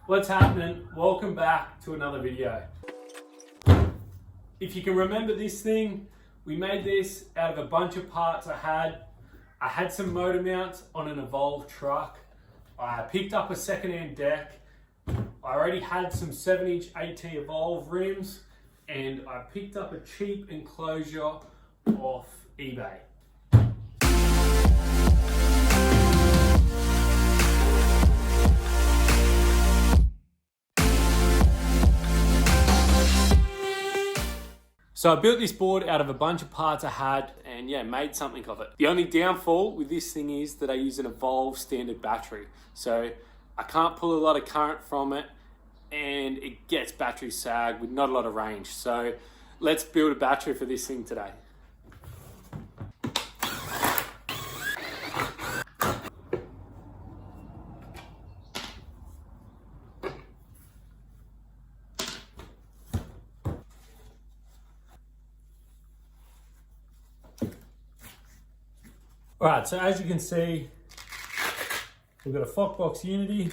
What's happening? Welcome back to another video. If you can remember this thing, we made this out of a bunch of parts I had some motor mounts on an Evolve truck. I picked up a secondhand deck. I already had some 7-inch AT Evolve rims, and I picked up a cheap enclosure off eBay. So I built this board out of a bunch of parts I had and yeah, made something of it. The only downfall with this thing is that I use an Evolve standard battery. So I can't pull a lot of current from it and it gets battery sag with not a lot of range. So let's build a battery for this thing today. Alright, so as you can see, we've got a Foxbox Unity,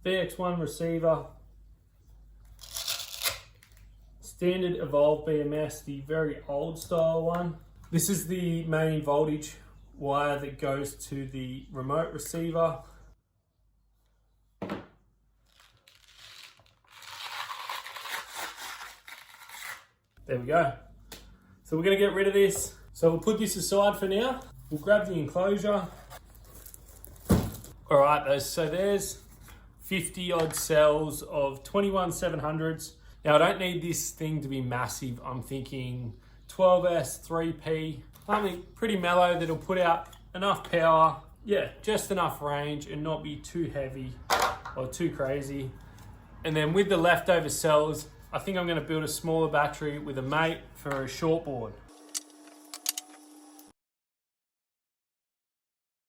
VX1 receiver, standard Evolve BMS, the very old style one. This is the main voltage wire that goes to the remote receiver. There we go. So we're going to get rid of this. So we'll put this aside for now. We'll grab the enclosure. All right, so there's 50 odd cells of 21700s. Now I don't need this thing to be massive. I'm thinking 12S 3P, something pretty mellow that'll put out enough power. Yeah, just enough range and not be too heavy or too crazy. And then with the leftover cells, I think I'm gonna build a smaller battery with a mate for a short board.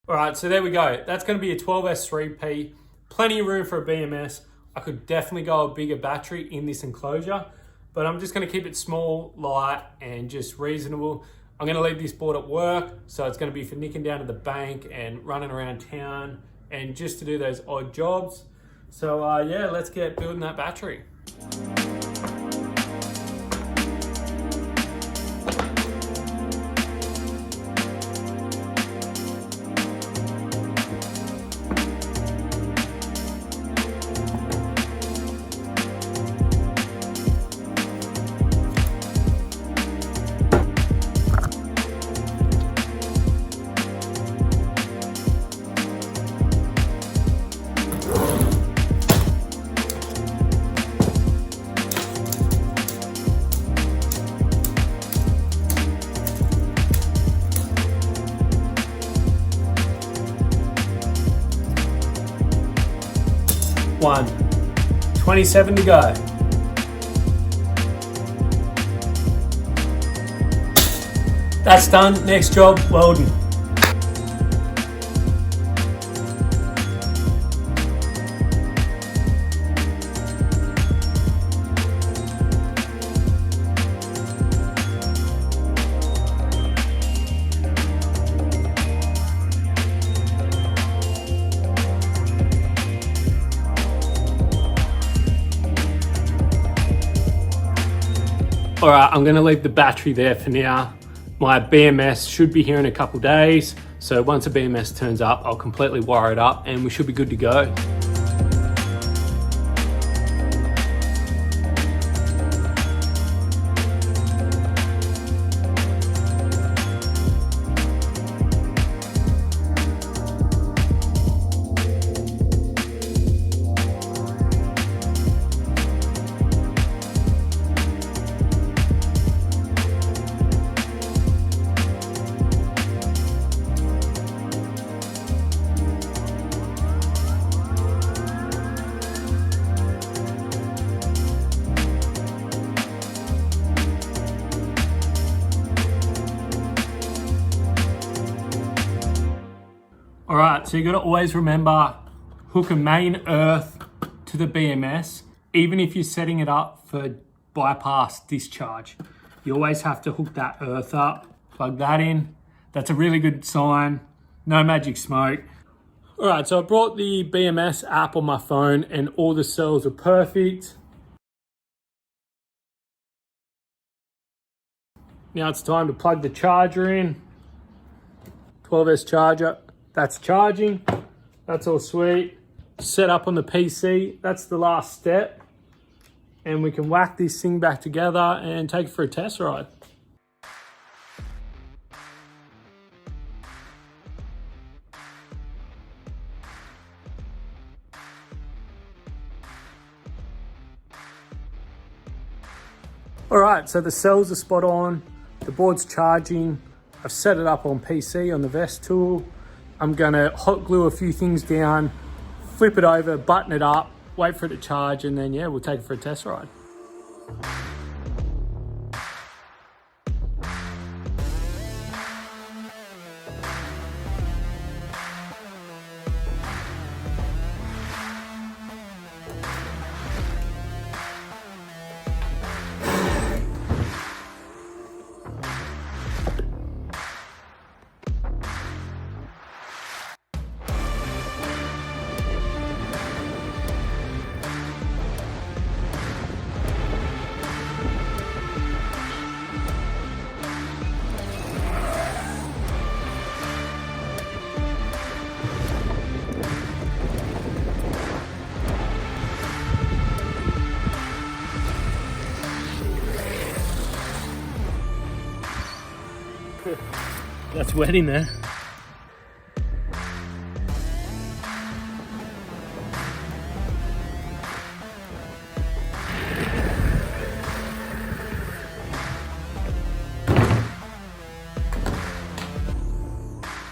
All right, so there we go. That's going to be a 12S3P. Plenty of room for a BMS. I could definitely go a bigger battery in this enclosure, but I'm just going to keep it small, light, and just reasonable. I'm going to leave this board at work, so it's going to be for nicking down to the bank and running around town and just to do those odd jobs. So yeah, let's get building that battery. One, 27 to go. That's done. Next job, welding. All right, I'm gonna leave the battery there for now. My BMS should be here in a couple days. So once a BMS turns up, I'll completely wire it up and we should be good to go. All right, so you gotta always remember, hook a main earth to the BMS, even if you're setting it up for bypass discharge. You always have to hook that earth up, plug that in. That's a really good sign. No magic smoke. All right, so I brought the BMS app on my phone and all the cells are perfect. Now it's time to plug the charger in. 12S charger, that's charging. That's all sweet. Set up on the PC, that's the last step. And we can whack this thing back together and take it for a test ride. All right, so the cells are spot on. The board's charging. I've set it up on PC on the vest tool. I'm gonna hot glue a few things down, flip it over, button it up, wait for it to charge, and then yeah, we'll take it for a test ride. That's wet in there.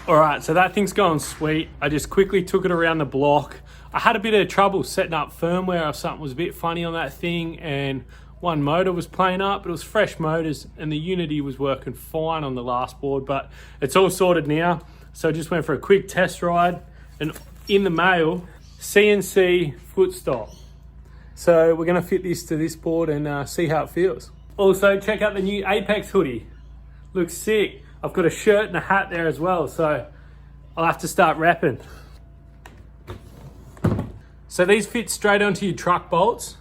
All right, so that thing's going sweet. I just quickly took it around the block. I had a bit of trouble setting up firmware or something was a bit funny on that thing, and one motor was playing up, but it was fresh motors and the Unity was working fine on the last board, but it's all sorted now. So I just went for a quick test ride, and in the mail, CNC foot stop. So we're gonna fit this to this board and see how it feels. Also, check out the new Apex hoodie. Looks sick. I've got a shirt and a hat there as well, so I'll have to start repping. So these fit straight onto your truck bolts.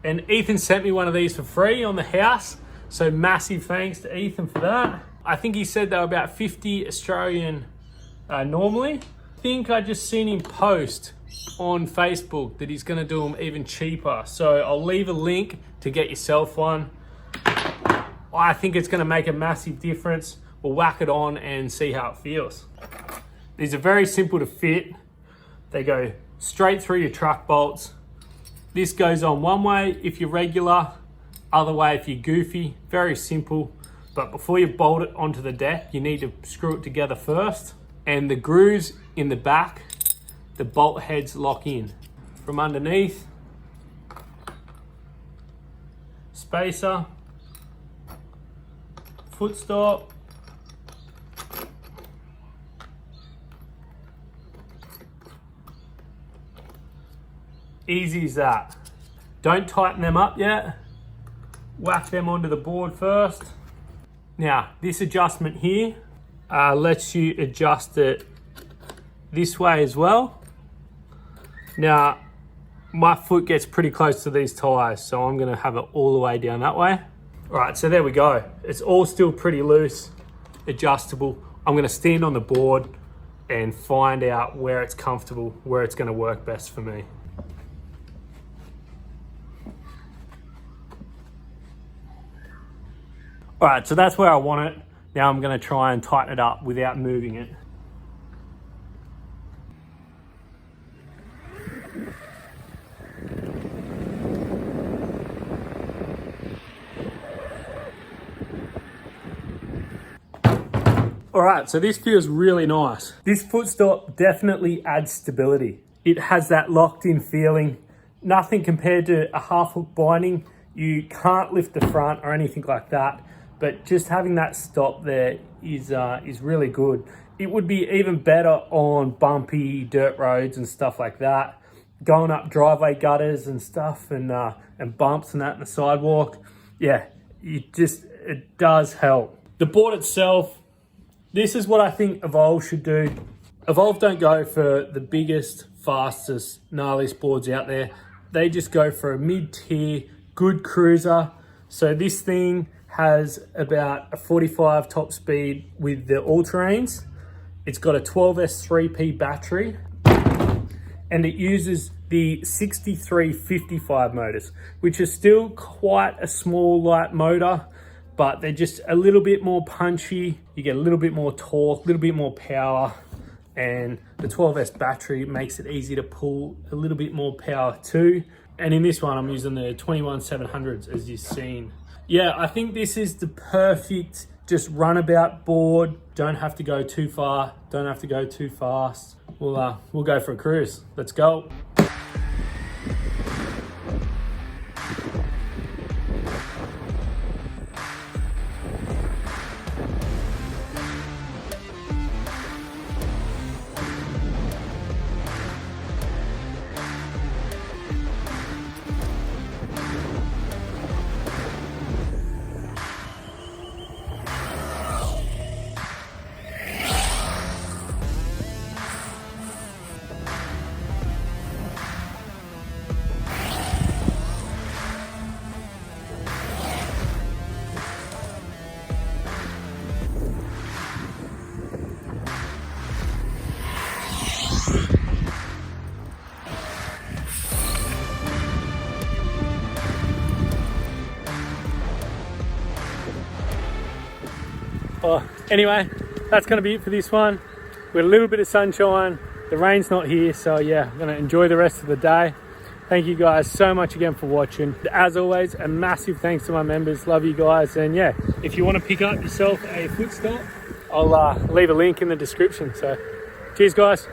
And Ethan sent me one of these for free on the house. So massive thanks to Ethan for that. I think he said they were about 50 Australian normally. I think I just seen him post on Facebook that he's gonna do them even cheaper. So I'll leave a link to get yourself one. I think it's gonna make a massive difference. We'll whack it on and see how it feels. These are very simple to fit. They go straight through your truck bolts. This goes on one way if you're regular, other way if you're goofy. Very simple, but before you bolt it onto the deck, you need to screw it together first. And the grooves in the back, the bolt heads lock in. From underneath, spacer, foot stop, easy as that. Don't tighten them up yet. Whack them onto the board first. Now, this adjustment here lets you adjust it this way as well. Now, my foot gets pretty close to these tires, so I'm gonna have it all the way down that way. All right, so there we go. It's all still pretty loose, adjustable. I'm gonna stand on the board and find out where it's comfortable, where it's gonna work best for me. All right, so that's where I want it. Now I'm gonna try and tighten it up without moving it. All right, so this feels really nice. This foot stop definitely adds stability. It has that locked in feeling. Nothing compared to a half hook binding. You can't lift the front or anything like that. But just having that stop there is really good. It would be even better on bumpy dirt roads and stuff like that. Going up driveway gutters and stuff and bumps and that in the sidewalk. Yeah, it does help. The board itself, this is what I think Evolve should do. Evolve don't go for the biggest, fastest, gnarliest boards out there. They just go for a mid-tier, good cruiser. So this thing has about a 45 top speed with the all-terrains. It's got a 12S 3P battery, and it uses the 6355 motors, which is still quite a small light motor, but they're just a little bit more punchy. You get a little bit more torque, a little bit more power, and the 12S battery makes it easy to pull a little bit more power too. And in this one, I'm using the 21700s, as you've seen. Yeah, I think this is the perfect just runabout board. Don't have to go too far, don't have to go too fast. We'll go for a cruise. Let's go. Well, anyway, that's going to be it for this one. With a little bit of sunshine, the rain's not here, so yeah, I'm going to enjoy the rest of the day. Thank you guys so much again for watching. As always, a massive thanks to my members. Love you guys. And yeah, if you want to pick up yourself a foot stop, I'll leave a link in the description. So cheers guys.